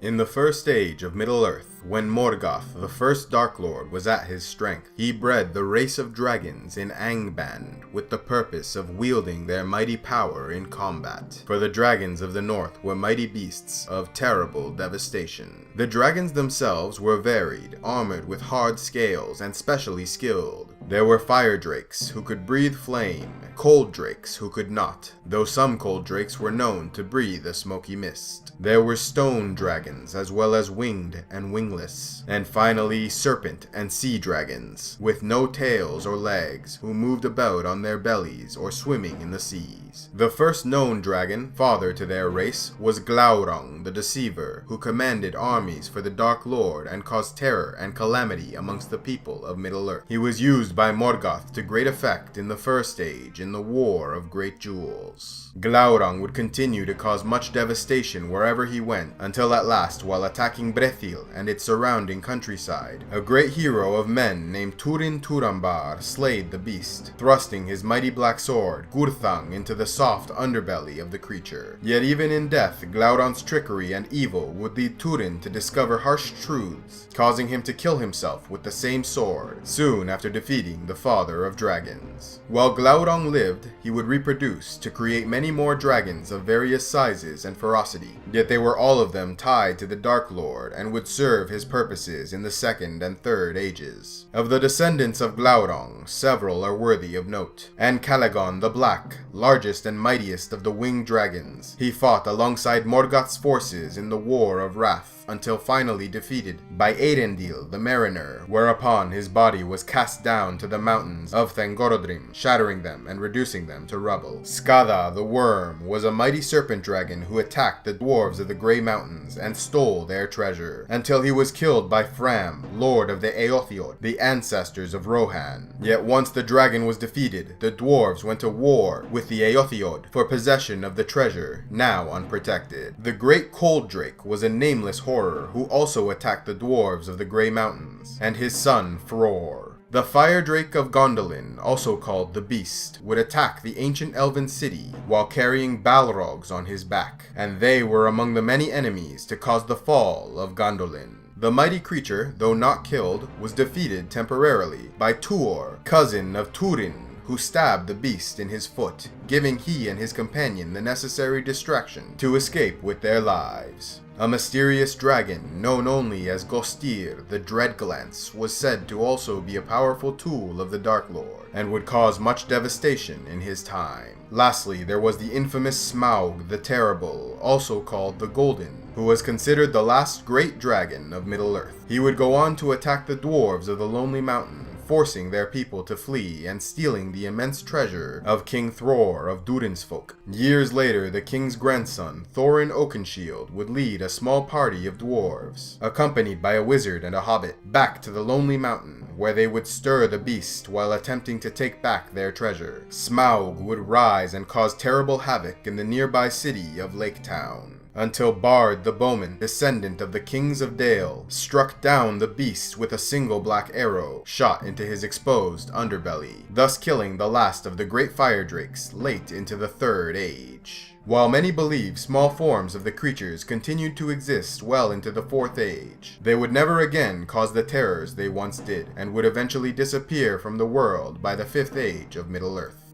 In the first age of Middle-earth, when Morgoth, the first Dark Lord, was at his strength, he bred the race of dragons in Angband with the purpose of wielding their mighty power in combat. For the dragons of the north were mighty beasts of terrible devastation. The dragons themselves were varied, armored with hard scales, and specially skilled. There were fire drakes who could breathe flame, cold drakes who could not, though some cold drakes were known to breathe a smoky mist. There were stone dragons as well as winged and wingless, and finally serpent and sea dragons, with no tails or legs, who moved about on their bellies or swimming in the seas. The first known dragon, father to their race, was Glaurung the Deceiver, who commanded armies for the Dark Lord and caused terror and calamity amongst the people of Middle-earth. He was used by Morgoth to great effect in the first age in the War of Great Jewels. Glaurung would continue to cause much devastation wherever he went, until at last, while attacking Brethil and its surrounding countryside, a great hero of men named Turin Turambar slayed the beast, thrusting his mighty black sword, Gurthang, into the soft underbelly of the creature. Yet even in death, Glaurung's trickery and evil would lead Turin to discover harsh truths, causing him to kill himself with the same sword, soon after defeating the father of dragons. While Glaurung lived, he would reproduce to create many more dragons of various sizes and ferocity, yet they were all of them tied to the Dark Lord and would serve his purposes in the second and third ages. Of the descendants of Glaurung, several are worthy of note. Ancalagon the Black, largest and mightiest of the winged dragons, he fought alongside Morgoth's forces in the War of Wrath, until finally defeated by Eärendil the Mariner, whereupon his body was cast down to the mountains of Thangorodrim, shattering them and reducing them to rubble. Scada the Worm was a mighty serpent dragon who attacked the dwarves of the Grey Mountains and stole their treasure, until he was killed by Fram, lord of the Eothiod, the ancestors of Rohan. Yet once the dragon was defeated, the dwarves went to war with the Eothiod for possession of the treasure, now unprotected. The Great Cold Drake was a nameless horror who also attacked the dwarves of the Grey Mountains, and his son Fror. The Fire Drake of Gondolin, also called the Beast, would attack the ancient elven city while carrying Balrogs on his back, and they were among the many enemies to cause the fall of Gondolin. The mighty creature, though not killed, was defeated temporarily by Tuor, cousin of Turin, who stabbed the beast in his foot, giving he and his companion the necessary distraction to escape with their lives. A mysterious dragon, known only as Gostir the Dreadglance, was said to also be a powerful tool of the Dark Lord, and would cause much devastation in his time. Lastly, there was the infamous Smaug the Terrible, also called the Golden, who was considered the last great dragon of Middle-earth. He would go on to attack the dwarves of the Lonely Mountain, forcing their people to flee and stealing the immense treasure of King Thror of Durinsfolk. Years later, the king's grandson, Thorin Oakenshield, would lead a small party of dwarves, accompanied by a wizard and a hobbit, back to the Lonely Mountain, where they would stir the beast while attempting to take back their treasure. Smaug would rise and cause terrible havoc in the nearby city of Lake Town, until Bard the Bowman, descendant of the Kings of Dale, struck down the beast with a single black arrow shot into his exposed underbelly, thus killing the last of the great fire drakes late into the Third Age. While many believe small forms of the creatures continued to exist well into the Fourth Age, they would never again cause the terrors they once did, and would eventually disappear from the world by the Fifth Age of Middle-earth.